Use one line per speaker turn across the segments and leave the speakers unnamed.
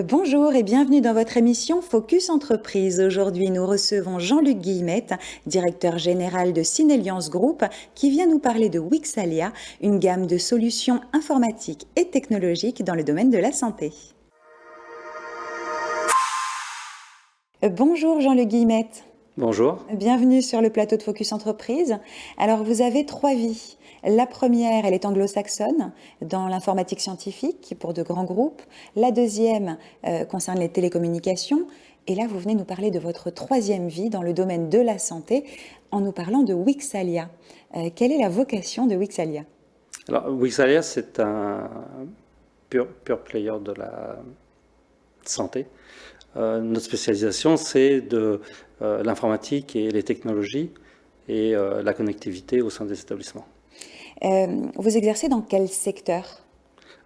Bonjour et bienvenue dans votre émission Focus Entreprise. Aujourd'hui, nous recevons Jean-Luc Guillemette, directeur général de Syneliance Group, qui vient nous parler de Wixalia, une gamme de solutions informatiques et technologiques dans le domaine de la santé. Bonjour Jean-Luc Guillemette.
Bonjour.
Bienvenue sur le plateau de Focus Entreprise. Alors, vous avez 3 vies. La première, elle est anglo-saxonne, dans l'informatique scientifique pour de grands groupes. La deuxième concerne les télécommunications. Et là, vous venez nous parler de votre 3e vie dans le domaine de la santé, en nous parlant de Wixalia. Quelle est la vocation de Wixalia?
Alors, Wixalia, c'est un pure player de la santé. Notre spécialisation, c'est de l'informatique et les technologies et la connectivité au sein des établissements.
Vous exercez dans quel secteur?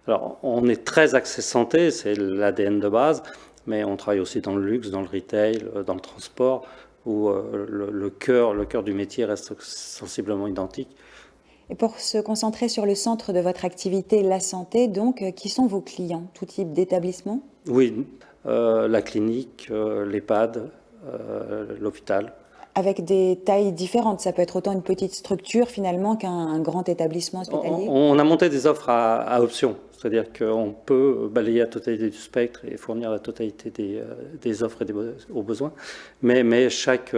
Alors, on est très axé santé, c'est l'ADN de base, mais on travaille aussi dans le luxe, dans le retail, dans le transport, où le cœur du métier reste sensiblement identique.
Et pour se concentrer sur le centre de votre activité, la santé, donc, qui sont vos clients? Tout type d'établissement?
Oui, la clinique, l'EHPAD, l'hôpital.
Avec des tailles différentes, ça peut être autant une petite structure finalement qu'un grand établissement hospitalier.
On a monté des offres à option, c'est-à-dire qu'on peut balayer la totalité du spectre et fournir la totalité des offres et aux besoins, mais chaque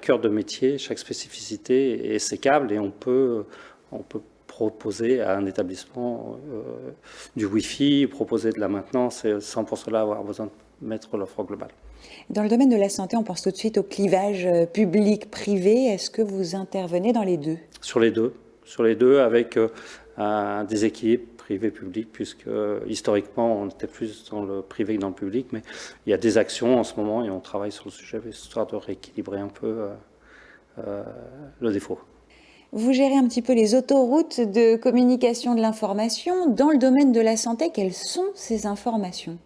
cœur de métier, chaque spécificité est sécable et on peut proposer à un établissement du Wi-Fi, proposer de la maintenance sans pour cela avoir besoin de mettre l'offre globale.
Dans le domaine de la santé, on pense tout de suite au clivage public-privé. Est-ce que vous intervenez dans les deux?
Sur les deux avec des équipes privé-public, puisque historiquement on était plus dans le privé que dans le public, mais il y a des actions en ce moment et on travaille sur le sujet histoire de rééquilibrer un peu le défaut.
Vous gérez un petit peu les autoroutes de communication de l'information. Dans le domaine de la santé, quelles sont ces informations?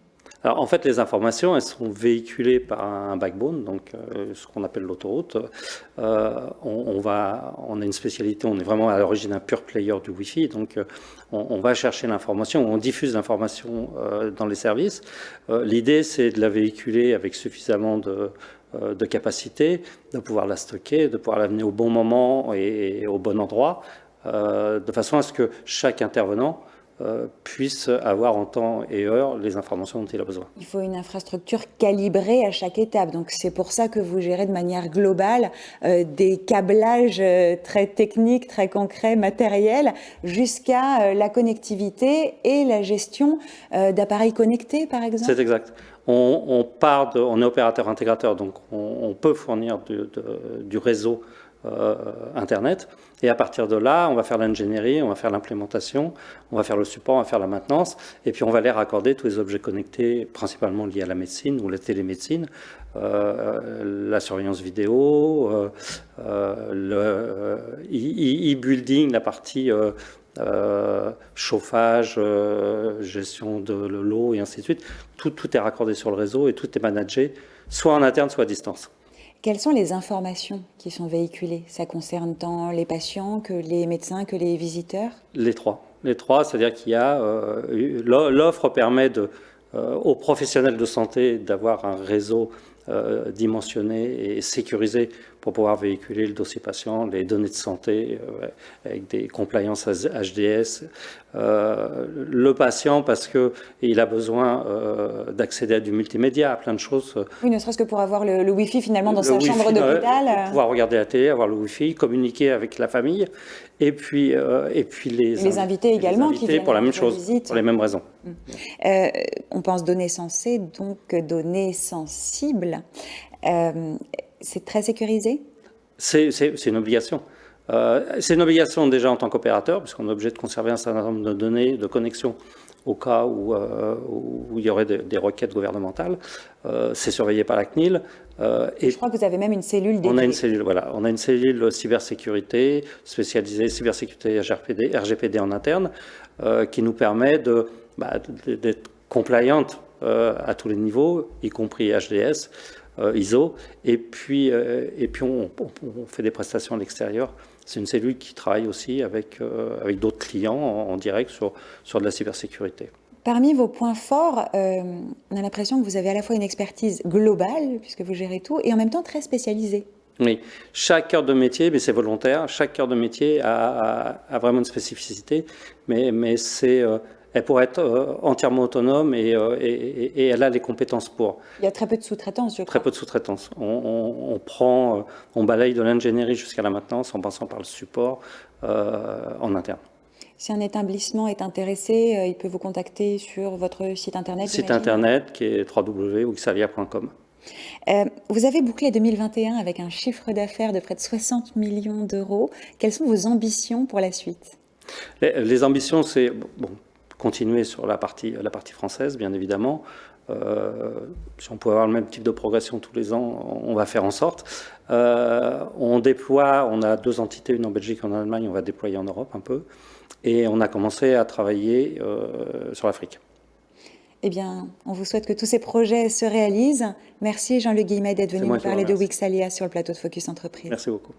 Alors, en fait, les informations, elles sont véhiculées par un backbone, donc ce qu'on appelle l'autoroute. On a une spécialité, on est vraiment à l'origine un pure player du Wi-Fi, donc on va chercher l'information, on diffuse l'information dans les services. L'idée, c'est de la véhiculer avec suffisamment de capacité, de pouvoir la stocker, de pouvoir l'amener au bon moment et au bon endroit, de façon à ce que chaque intervenant puisse avoir en temps et heure les informations dont il a besoin.
Il faut une infrastructure calibrée à chaque étape. Donc c'est pour ça que vous gérez de manière globale des câblages très techniques, très concrets, matériels, jusqu'à la connectivité et la gestion d'appareils connectés, par exemple.
C'est exact. On est opérateur intégrateur, donc on peut fournir du réseau Internet. Et à partir de là, on va faire l'ingénierie, on va faire l'implémentation, on va faire le support, on va faire la maintenance, et puis on va les raccorder tous les objets connectés, principalement liés à la médecine ou la télémédecine, la surveillance vidéo, le e-building, la partie chauffage, gestion de l'eau et ainsi de suite. Tout est raccordé sur le réseau et tout est managé, soit en interne, soit à distance.
Quelles sont les informations qui sont véhiculées? Ça concerne tant les patients que les médecins, que les visiteurs?
Les trois, c'est-à-dire qu'il y a l'offre permet aux professionnels de santé d'avoir un réseau dimensionné et sécurisé pour pouvoir véhiculer le dossier patient, les données de santé avec des compliances HDS. Le patient, parce qu'il a besoin d'accéder à du multimédia, à plein de choses.
Oui, ne serait-ce que pour avoir le Wi-Fi finalement dans sa chambre d'hôpital.
Pouvoir regarder la télé, avoir le Wi-Fi, communiquer avec la famille, et puis
les invités également qui viennent
pour la même chose,
visite.
pour les mêmes raisons.
On pense données sensées, donc données sensibles. C'est très sécurisé?
C'est une obligation. C'est une obligation déjà en tant qu'opérateur, puisqu'on est obligé de conserver un certain nombre de données de connexion au cas où il y aurait des requêtes gouvernementales. C'est surveillé par la CNIL.
Et je crois que vous avez même une cellule dédiée.
On a une cellule, voilà. On a une cellule cybersécurité spécialisée, cybersécurité RGPD en interne, qui nous permet d'être compliant à tous les niveaux, y compris HDS, ISO, et puis on fait des prestations à l'extérieur. C'est une cellule qui travaille aussi avec d'autres clients en direct sur de la cybersécurité.
Parmi vos points forts, on a l'impression que vous avez à la fois une expertise globale, puisque vous gérez tout, et en même temps très spécialisée.
Oui, chaque cœur de métier, mais c'est volontaire, chaque cœur de métier a vraiment une spécificité, mais elle pourrait être entièrement autonome et elle a les compétences pour.
Il y a très peu de sous-traitance, je crois.
Très peu de sous-traitance. On balaye de l'ingénierie jusqu'à la maintenance en passant par le support en interne.
Si un établissement est intéressé, il peut vous contacter sur votre site internet.
Site internet qui est www.wixalia.com.
Vous avez bouclé 2021 avec un chiffre d'affaires de près de 60 millions d'euros. Quelles sont vos ambitions pour la suite?
Les ambitions, c'est continuer sur la partie française, bien évidemment. Si on pouvait avoir le même type de progression tous les ans, on va faire en sorte. On déploie, on a 2 entités, une en Belgique et en Allemagne, on va déployer en Europe un peu. Et on a commencé à travailler sur l'Afrique.
Eh bien, on vous souhaite que tous ces projets se réalisent. Merci Jean-Luc Guillemet d'être venu nous parler de Wixalia sur le plateau de Focus Entreprise.
Merci beaucoup.